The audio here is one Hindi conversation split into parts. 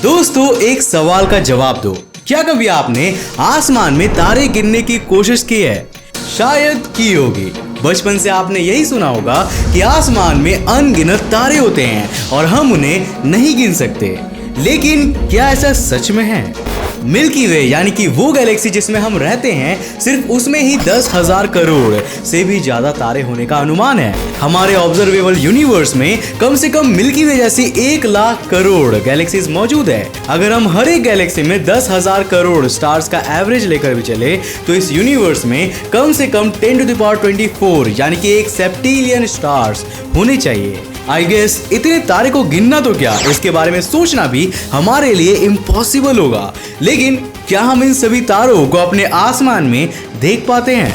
दोस्तों एक सवाल का जवाब दो, क्या कभी आपने आसमान में तारे गिनने की कोशिश की है? शायद की होगी। बचपन से आपने यही सुना होगा कि आसमान में अनगिनत तारे होते हैं और हम उन्हें नहीं गिन सकते। लेकिन क्या ऐसा सच में है? मिल्की वे यानी कि वो गैलेक्सी जिसमें हम रहते हैं, सिर्फ उसमें ही 10,000 करोड़ से भी ज्यादा तारे होने का अनुमान है। हमारे ऑब्जर्वेबल यूनिवर्स में कम से कम मिल्की वे जैसी 1 लाख करोड़ गैलेक्सीज मौजूद है। अगर हम हर एक गैलेक्सी में 10,000 करोड़ स्टार्स का एवरेज लेकर भी चले तो इस यूनिवर्स में कम से कम 10⁻24 यानी कि 1 सेप्टिलियन स्टार्स होने चाहिए। आई गेस इतने तारे को गिनना तो क्या, इसके बारे में सोचना भी हमारे लिए इम्पॉसिबल होगा। लेकिन क्या हम इन सभी तारों को अपने आसमान में देख पाते हैं?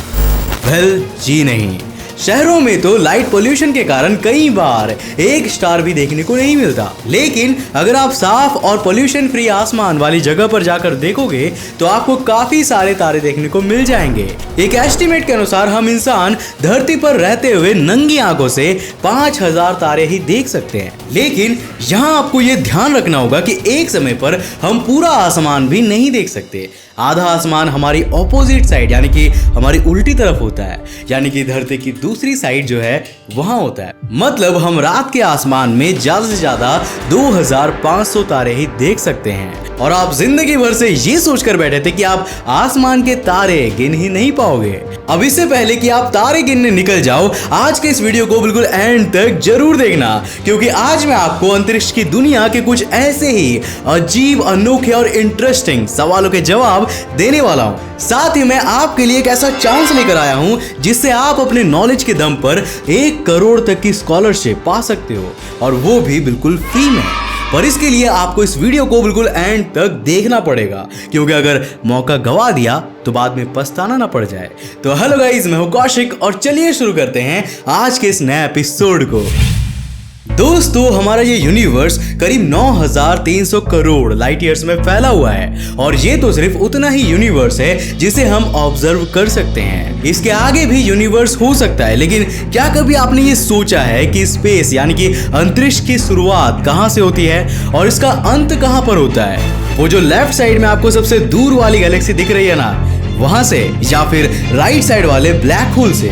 वेल जी नहीं। शहरों में तो लाइट पोल्यूशन के कारण कई बार एक स्टार भी देखने को नहीं मिलता। लेकिन अगर आप साफ और पोल्यूशन फ्री आसमान वाली जगह पर जाकर देखोगे तो आपको काफी सारे तारे देखने को मिल जाएंगे। एक एस्टिमेट के अनुसार हम इंसान धरती पर रहते हुए नंगी आंखों से 5,000 तारे ही देख सकते हैं। लेकिन यहाँ आपको ये ध्यान रखना होगा कि एक समय पर हम पूरा आसमान भी नहीं देख सकते। आधा आसमान हमारी ऑपोजिट साइड यानी कि हमारी उल्टी तरफ होता है, यानी कि धरती की दूसरी साइड जो है वहां होता है। मतलब हम रात के आसमान में ज्यादा से ज्यादा 2,500 तारे ही देख सकते हैं। और आप जिंदगी भर से ये सोचकर बैठे थे कि आप आसमान के तारे गिन ही नहीं पाओगे। अब इससे पहले कि आप तारे गिनने निकल जाओ, आज के इस वीडियो को बिल्कुल एंड तक जरूर देखना, क्योंकि आज मैं आपको अंतरिक्ष की दुनिया के कुछ ऐसे ही अजीब, अनोखे और इंटरेस्टिंग सवालों के जवाब देने वाला हूं। साथ ही मैं आपके लिए एक ऐसा चांस लेकर आया हूं जिससे आप अपने नॉलेज के दम पर 1 करोड़ तक की स्कॉलरशिप पा सकते हो, और वो भी बिल्कुल फ्री में। पर इसके लिए आपको इस वीडियो को बिल्कुल एंड तक देखना पड़ेगा, क्योंकि अगर मौका गवा दिया तो बाद में पछताना ना पड़ जाए। तो हेलो गाइस, मैं हूं कौशिक और चलिए शुरू करते हैं आज के इस नए एपिसोड को। दोस्तों हमारा ये यूनिवर्स करीब 9,300 करोड़ लाइट ईयर्स में फैला हुआ है, और ये तो सिर्फ उतना ही यूनिवर्स है जिसे हम ऑब्जर्व कर सकते हैं। इसके आगे भी यूनिवर्स हो सकता है, लेकिन क्या कभी आपने ये सोचा है कि स्पेस यानी कि अंतरिक्ष की शुरुआत कहाँ से होती है और इसका अंत कहाँ पर होता है? वो जो लेफ्ट साइड में आपको सबसे दूर वाली गैलेक्सी दिख रही है ना, वहां से, या फिर राइट साइड वाले ब्लैक होल से?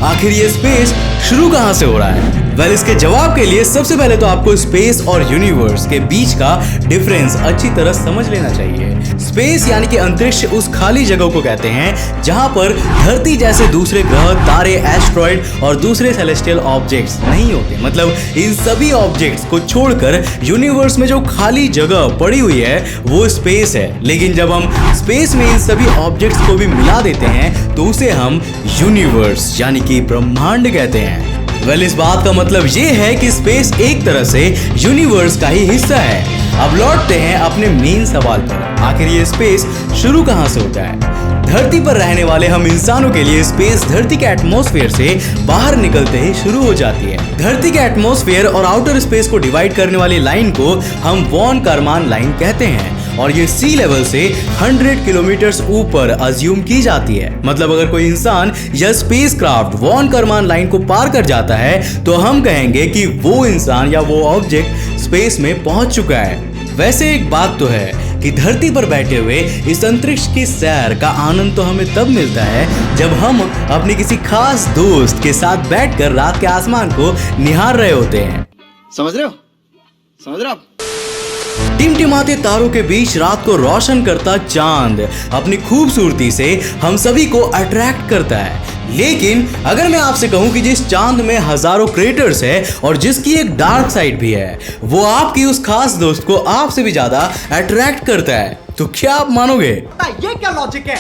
आखिर ये स्पेस शुरू कहां से हो रहा है? वेल इसके जवाब के लिए सबसे पहले तो आपको स्पेस और यूनिवर्स के बीच का डिफरेंस अच्छी तरह समझ लेना चाहिए। स्पेस यानी कि अंतरिक्ष उस खाली जगह को कहते हैं जहां पर धरती जैसे दूसरे ग्रह, तारे, एस्ट्रॉइड और दूसरे सेलेस्टियल ऑब्जेक्ट्स नहीं होते। मतलब इन सभी ऑब्जेक्ट्स को छोड़कर यूनिवर्स में जो खाली जगह पड़ी हुई है वो स्पेस है। लेकिन जब हम स्पेस में इन सभी ऑब्जेक्ट्स को भी मिला देते हैं तो उसे हम यूनिवर्स यानी कि ब्रह्मांड कहते हैं। वेल इस बात का मतलब ये है कि स्पेस एक तरह से यूनिवर्स का ही हिस्सा है। अब लौटते हैं अपने मेन सवाल पर, आखिर ये स्पेस शुरू कहां से होता है? धरती पर रहने वाले हम इंसानों के लिए स्पेस धरती के एटमॉस्फेयर से बाहर निकलते ही शुरू हो जाती है। धरती के एटमॉस्फेयर और आउटर स्पेस को डिवाइड करने वाली लाइन को हम वॉन करमान लाइन कहते हैं, और ये सी लेवल से 100 किलोमीटर ऊपर अज्यूम की जाती है। मतलब अगर कोई इंसान या स्पेसक्राफ्ट वॉन करमान लाइन को पार कर जाता है तो हम कहेंगे कि वो इंसान या वो ऑब्जेक्ट स्पेस में पहुंच चुका है। वैसे एक बात तो है कि धरती पर बैठे हुए इस अंतरिक्ष की सैर का आनंद तो हमें तब मिलता है जब हम अपने किसी खास दोस्त के साथ बैठकर रात के आसमान को निहार रहे होते हैं। समझ रहे हो? टिमटिमाते तारों के बीच रात को रोशन करता चांद अपनी खूबसूरती से हम सभी को अट्रैक्ट करता है। लेकिन अगर मैं आपसे कहूं कि जिस चांद में हजारों क्रेटर्स है और जिसकी एक डार्क साइड भी है, वो आपकी उस खास दोस्त को आपसे भी ज्यादा अट्रैक्ट करता है, तो क्या आप मानोगे? ये क्या लॉजिक है?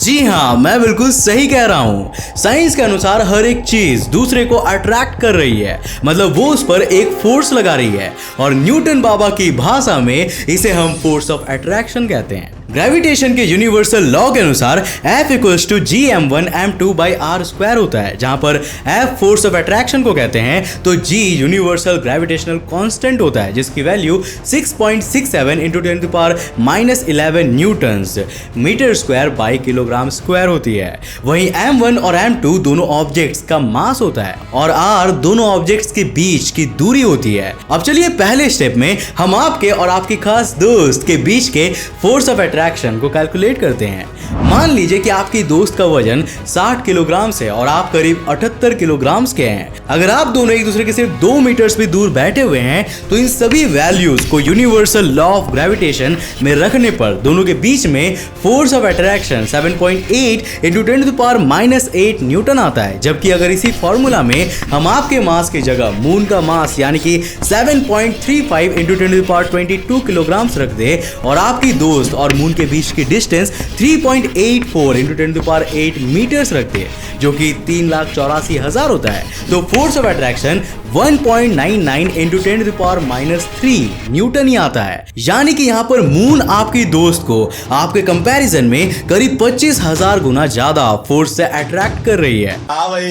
जी हाँ, मैं बिल्कुल सही कह रहा हूँ। साइंस के अनुसार हर एक चीज दूसरे को अट्रैक्ट कर रही है, मतलब वो उस पर एक फोर्स लगा रही है, और न्यूटन बाबा की भाषा में इसे हम फोर्स ऑफ अट्रैक्शन कहते हैं। ग्रेविटेशन के यूनिवर्सल लॉ के अनुसार F इक्वल्स टू Gm1m2/r² होता है, जहां पर F फोर्स ऑफ अट्रैक्शन को कहते हैं तो G यूनिवर्सल ग्रेविटेशनल कांस्टेंट होता है, जिसकी value 6.67 × 10⁻11 newtons metre square by kilogram square होती है। वहीं m1 और m2 दोनों ऑब्जेक्ट्स का मास होता है और r दोनों ऑब्जेक्ट्स के बीच की दूरी होती है। अब चलिए पहले स्टेप में हम आपके और आपकी खास दोस्त के बीच के फोर्स ऑफ अट्रैक्शन को कैलकुलेट करते हैं। मान लीजिए कि आपकी दोस्त का वजन 60 किलोग्राम है और आप करीब 78 किलोग्राम के हैं। अगर आप दोनों एक दूसरे के सिर्फ 2 मीटर्स भी दूर बैठे हुए हैं तो इन सभी वैल्यूज को यूनिवर्सल लॉ ऑफ ग्रेविटेशन में रखने पर दोनों के बीच में फोर्स ऑफ अट्रैक्शन 7.8 × 10⁻8 न्यूटन आता है। जबकि अगर इसी फॉर्मूला में हम आपके मास की जगह मून का मास यानी कि 7.35 × 1022 किलोग्राम रख दे और आपकी दोस्त और मून के बीच की डिस्टेंस 3.84 × 10⁸ मीटर्स रख दे, जो कि 3,84,000 होता है, तो फोर्स ऑफ अट्रैक्शन 1.99 × 10⁻³ न्यूटन ही आता है। यानी कि यहाँ पर मून आपकी दोस्त को आपके कंपैरिजन में करीब 25,000 गुना ज्यादा फोर्स से अट्रैक्ट कर रही है। हाँ भाई,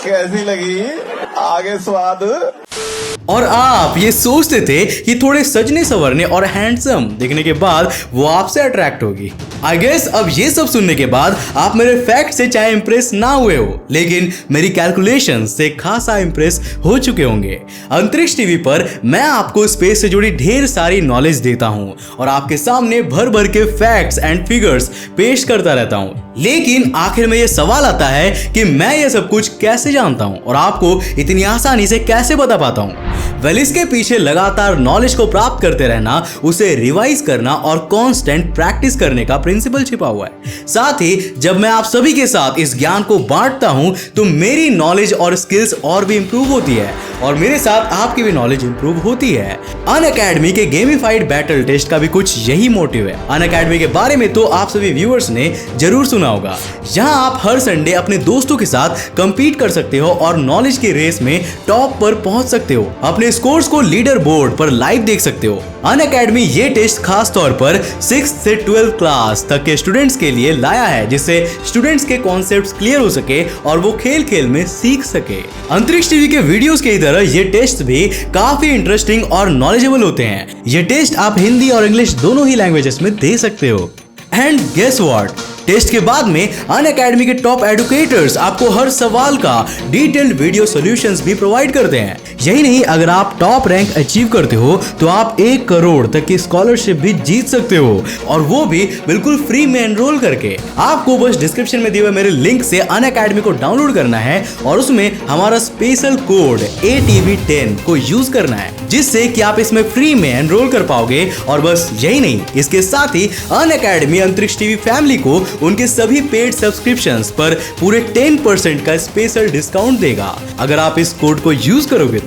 कैसी लगी आगे स्वाद? और आप ये सोचते थे कि थोड़े सजने संवरने और हैंडसम दिखने के बाद वो आपसे अट्रैक्ट होगी। आई गेस अब ये सब सुनने के बाद आप मेरे फैक्ट से चाहे इंप्रेस ना हुए हो, लेकिन मेरी कैलकुलेशन से खासा इंप्रेस हो चुके होंगे। अंतरिक्ष टीवी पर मैं आपको स्पेस से जुड़ी ढेर सारी नॉलेज देता हूँ और आपके सामने भर भर के फैक्ट्स एंड फिगर्स पेश करता रहता हूँ। लेकिन आखिर में ये सवाल आता है कि मैं ये सब कुछ कैसे जानता हूँ और आपको इतनी आसानी से कैसे बता पाता हूँ। वेल, इसके पीछे लगातार नॉलेज को प्राप्त करते रहना, उसे रिवाइज करना और कांस्टेंट प्रैक्टिस करने का प्रिंसिपल छिपा हुआ है। साथ ही जब मैं आप सभी के साथ इस ज्ञान को बांटता हूं तो मेरी नॉलेज और स्किल्स और भी इंप्रूव होती है और मेरे साथ आपकी भी नॉलेज इंप्रूव होती है। अनअकैडमी के गेमिफाइड बैटल टेस्ट का भी कुछ यही मोटिव है। अनअकैडमी के बारे में तो आप सभी व्यूअर्स ने जरूर सुना होगा। यहाँ आप हर संडे अपने दोस्तों के साथ compete कर सकते हो और नॉलेज की रेस में टॉप पर पहुंच सकते हो। अपने स्कोर्स को लीडर बोर्ड पर लाइव देख सकते हो। अनअकैडमी ये टेस्ट खास तौर पर 6th से 12th क्लास तक के स्टूडेंट्स के लिए लाया है, जिससे स्टूडेंट्स के कॉन्सेप्ट्स क्लियर हो सके और वो खेल खेल में सीख सके। अंतरिक्ष टीवी के वीडियोस की तरह ये टेस्ट भी काफी इंटरेस्टिंग और नॉलेजेबल होते हैं। ये टेस्ट आप हिंदी और इंग्लिश दोनों ही लैंग्वेजेस में दे सकते हो। एंड गेस व्हाट, टेस्ट के बाद में अनअकैडमी के टॉप एडुकेटर्स आपको हर सवाल का डिटेल्ड वीडियो सॉल्यूशंस भी प्रोवाइड करते हैं। यही नहीं, अगर आप टॉप रैंक अचीव करते हो तो आप 1 करोड़ तक की स्कॉलरशिप भी जीत सकते हो, और वो भी बिल्कुल फ्री में एनरोल करके। आपको बस डिस्क्रिप्शन में दिए हुए मेरे लिंक से अनअकैडमी को डाउनलोड करना है और उसमें हमारा स्पेशल कोड ATV10 को यूज करना है, जिससे कि आप इसमें फ्री में एनरोल कर पाओगे। और बस यही नहीं, इसके साथ ही अनअकैडमी अंतरिक्ष टीवी फैमिली को उनके सभी पेड सब्सक्रिप्शंस पर पूरे 10% का स्पेशल डिस्काउंट देगा अगर आप इस कोड को यूज करोगे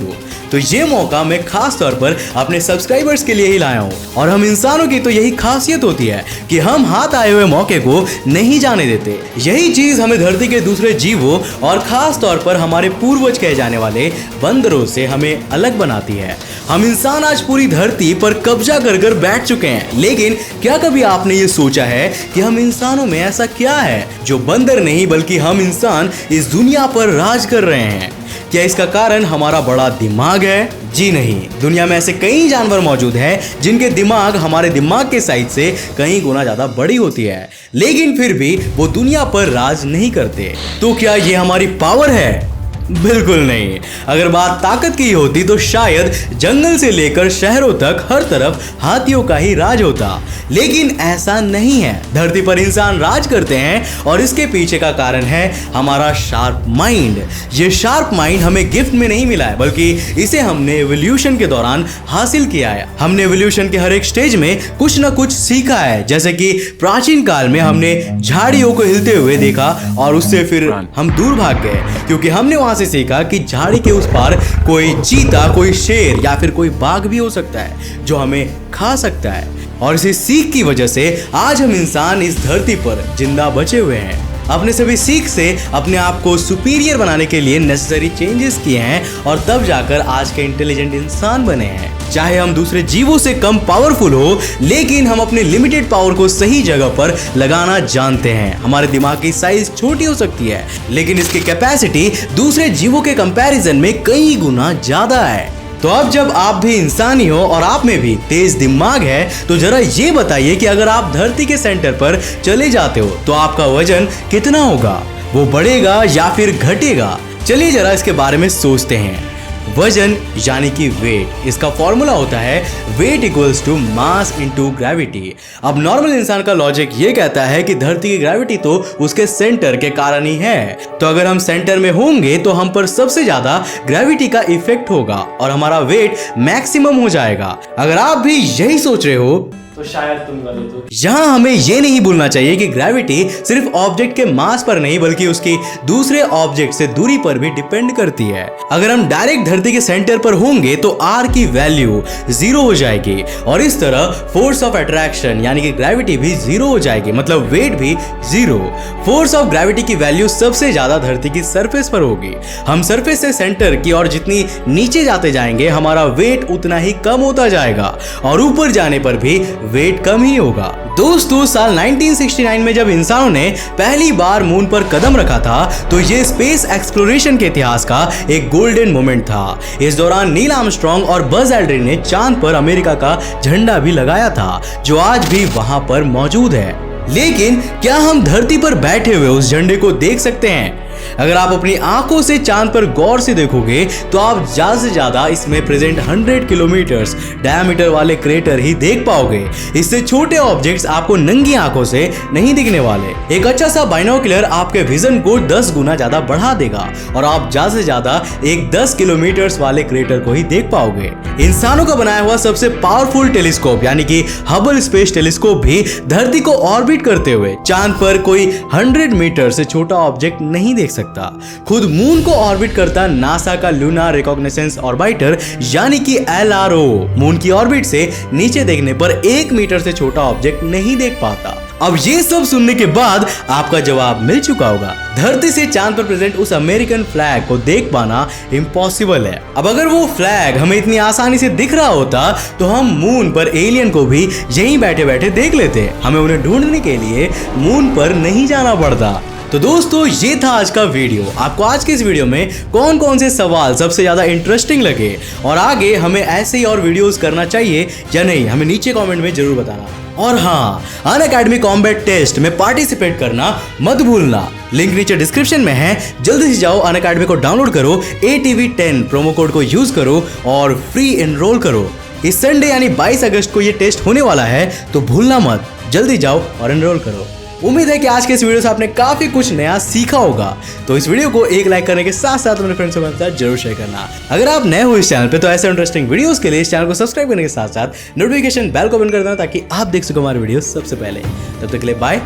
तो ये मौका मैं खास तौर पर अपने सब्सक्राइबर्स के लिए ही लाया हूँ। और हम इंसानों की तो यही खासियत होती है कि हम हाथ आए हुए मौके को नहीं जाने देते। यही चीज हमें धरती के दूसरे जीवों और खास तौर पर हमारे पूर्वज कहे जाने वाले बंदरों से हमें अलग बनाती है। हम इंसान आज पूरी धरती पर कब्जा कर बैठ चुके हैं, लेकिन क्या कभी आपने ये सोचा है कि हम इंसानों में ऐसा क्या है जो बंदर नहीं बल्कि हम इंसान इस दुनिया पर राज कर रहे हैं? क्या इसका कारण हमारा बड़ा दिमाग है? जी नहीं, दुनिया में ऐसे कई जानवर मौजूद हैं जिनके दिमाग हमारे दिमाग के साइज से कई गुना ज्यादा बड़ी होती है, लेकिन फिर भी वो दुनिया पर राज नहीं करते। तो क्या ये हमारी पावर है? बिल्कुल नहीं। अगर बात ताकत की होती तो शायद जंगल से लेकर शहरों तक हर तरफ हाथियों का ही राज होता, लेकिन ऐसा नहीं है। धरती पर इंसान राज करते हैं और इसके पीछे का कारण है हमारा शार्प माइंड। ये शार्प माइंड हमें गिफ्ट में नहीं मिला है, बल्कि इसे हमने एवोल्यूशन के दौरान हासिल किया है। हमने एवोल्यूशन के हर एक स्टेज में कुछ ना कुछ सीखा है। जैसे कि प्राचीन काल में हमने झाड़ियों को हिलते हुए देखा और उससे फिर हम दूर भाग गए, क्योंकि हमने वहां से सीखा कि झाड़ी के उस पार कोई चीता, कोई शेर या फिर कोई बाघ भी हो सकता है जो हमें खा सकता है। और इसी सीख की वजह से आज हम इंसान इस धरती पर जिंदा बचे हुए हैं। अपने सभी सीख से अपने आप को सुपीरियर बनाने के लिए नेसेसरी चेंजेस किए हैं और तब जाकर आज के इंटेलिजेंट इंसान बने हैं। चाहे हम दूसरे जीवों से कम पावरफुल हो, लेकिन हम अपने लिमिटेड पावर को सही जगह पर लगाना जानते हैं। हमारे दिमाग की साइज छोटी हो सकती है, लेकिन इसकी कैपेसिटी दूसरे जीवों के कंपैरिजन में कई गुना ज्यादा है। तो अब जब आप भी इंसानी हो और आप में भी तेज दिमाग है, तो जरा ये बताइए कि अगर आप धरती के सेंटर पर चले जाते हो तो आपका वजन कितना होगा? वो बढ़ेगा या फिर घटेगा? चलिए जरा इसके बारे में सोचते हैं। वजन यानी कि वेट, इसका फॉर्मूला होता है weight equals to mass into gravity. अब नॉर्मल इंसान का लॉजिक ये कहता है कि धरती की ग्रेविटी तो उसके सेंटर के कारण ही है, तो अगर हम सेंटर में होंगे तो हम पर सबसे ज्यादा ग्रेविटी का इफेक्ट होगा और हमारा वेट मैक्सिमम हो जाएगा। अगर आप भी यही सोच रहे हो तो शायद तुम गलत हो। यहाँ हमें ये नहीं भूलना चाहिए कि ग्रेविटी सिर्फ ऑब्जेक्ट के मास पर नहीं बल्कि उसकी दूसरे ऑब्जेक्ट से दूरी पर भी डिपेंड करती है। अगर हम डायरेक्ट धरती के सेंटर पर होंगे तो आर की वैल्यू 0 हो जाएगी और इस तरह फोर्स ऑफ अट्रैक्शन यानी कि ग्रेविटी भी 0 हो जाएगी, मतलब वेट भी 0। फोर्स ऑफ ग्रेविटी की वैल्यू सबसे ज्यादा धरती की सरफेस पर होगी। हम सरफेस से सेंटर की और जितनी नीचे जाते जाएंगे हमारा वेट उतना ही कम होता जाएगा और ऊपर जाने पर भी वेट कम ही होगा। दोस्तों, साल 1969 में जब इंसानों ने पहली बार मून पर कदम रखा था तो ये स्पेस एक्सप्लोरेशन के इतिहास का एक गोल्डन मोमेंट था। इस दौरान नील आर्मस्ट्रांग और बज एल्ड्रिन ने चांद पर अमेरिका का झंडा भी लगाया था, जो आज भी वहां पर मौजूद है। लेकिन क्या हम धरती पर बैठे हुए उस झंडे को देख सकते हैं? अगर आप अपनी आंखों से चांद पर गौर से देखोगे तो आप ज्यादा से ज्यादा इसमें प्रेजेंट 100 किलोमीटर डायमीटर वाले क्रेटर ही देख पाओगे। इससे छोटे ऑब्जेक्ट्स आपको नंगी आंखों से नहीं दिखने वाले। एक अच्छा सा बाइनोकुलर आपके विजन को 10 गुना ज्यादा बढ़ा देगा और आप ज्यादा से ज्यादा एक 10 किलोमीटर वाले क्रेटर को ही देख पाओगे। इंसानों का बनाया हुआ सबसे पावरफुल टेलीस्कोप यानी कि हबल स्पेस टेलीस्कोप भी धरती को ऑर्बिट करते हुए चांद पर कोई 100 मीटर से छोटा ऑब्जेक्ट नहीं देख सकता। खुद मून को ऑर्बिट करता नासा का लूनार रिकॉग्निसेंस ऑर्बिटर यानी कि LRO मून की ऑर्बिट से नीचे देखने पर 1 मीटर से छोटा ऑब्जेक्ट नहीं देख पाता। अब ये सब सुनने के बाद आपका जवाब मिल चुका होगा। धरती से चांद पर प्रेजेंट उस अमेरिकन फ्लैग को देख पाना इम्पॉसिबल है। अब अगर वो फ्लैग हमें इतनी आसानी से दिख रहा होता तो हम मून पर एलियन को भी यहीं बैठे बैठे देख लेते। हमें उन्हें ढूंढने के लिए मून पर नहीं जाना पड़ता। तो दोस्तों, ये था आज का वीडियो। आपको आज के इस वीडियो में कौन कौन से सवाल सबसे ज्यादा इंटरेस्टिंग लगे और आगे हमें ऐसे ही और वीडियोस करना चाहिए या नहीं, हमें नीचे कमेंट में जरूर बताना। और हाँ, अनअकैडमी कॉम्बैट टेस्ट में पार्टिसिपेट करना मत भूलना। लिंक नीचे डिस्क्रिप्शन में है, जल्दी से जाओ अनअकैडमी को डाउनलोड करो, ATV10 प्रोमो कोड को यूज करो और फ्री एनरोल करो। इस संडे यानी 22 अगस्त को ये टेस्ट होने वाला है, तो भूलना मत, जल्दी जाओ और एनरोल करो। उम्मीद है कि आज के इस वीडियो से आपने काफी कुछ नया सीखा होगा। तो इस वीडियो को एक लाइक करने के साथ साथ अपने फ्रेंड्स के साथ जरूर शेयर करना। अगर आप नए हो इस चैनल पे तो ऐसे इंटरेस्टिंग वीडियोस के लिए इस चैनल को सब्सक्राइब करने के साथ साथ नोटिफिकेशन बेल को बंद कर देना ताकि आप देख सको हमारे वीडियो सबसे पहले। तब तक के लिए बाय,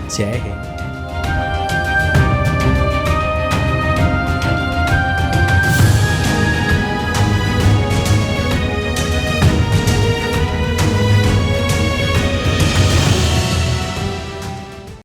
जय हिंद।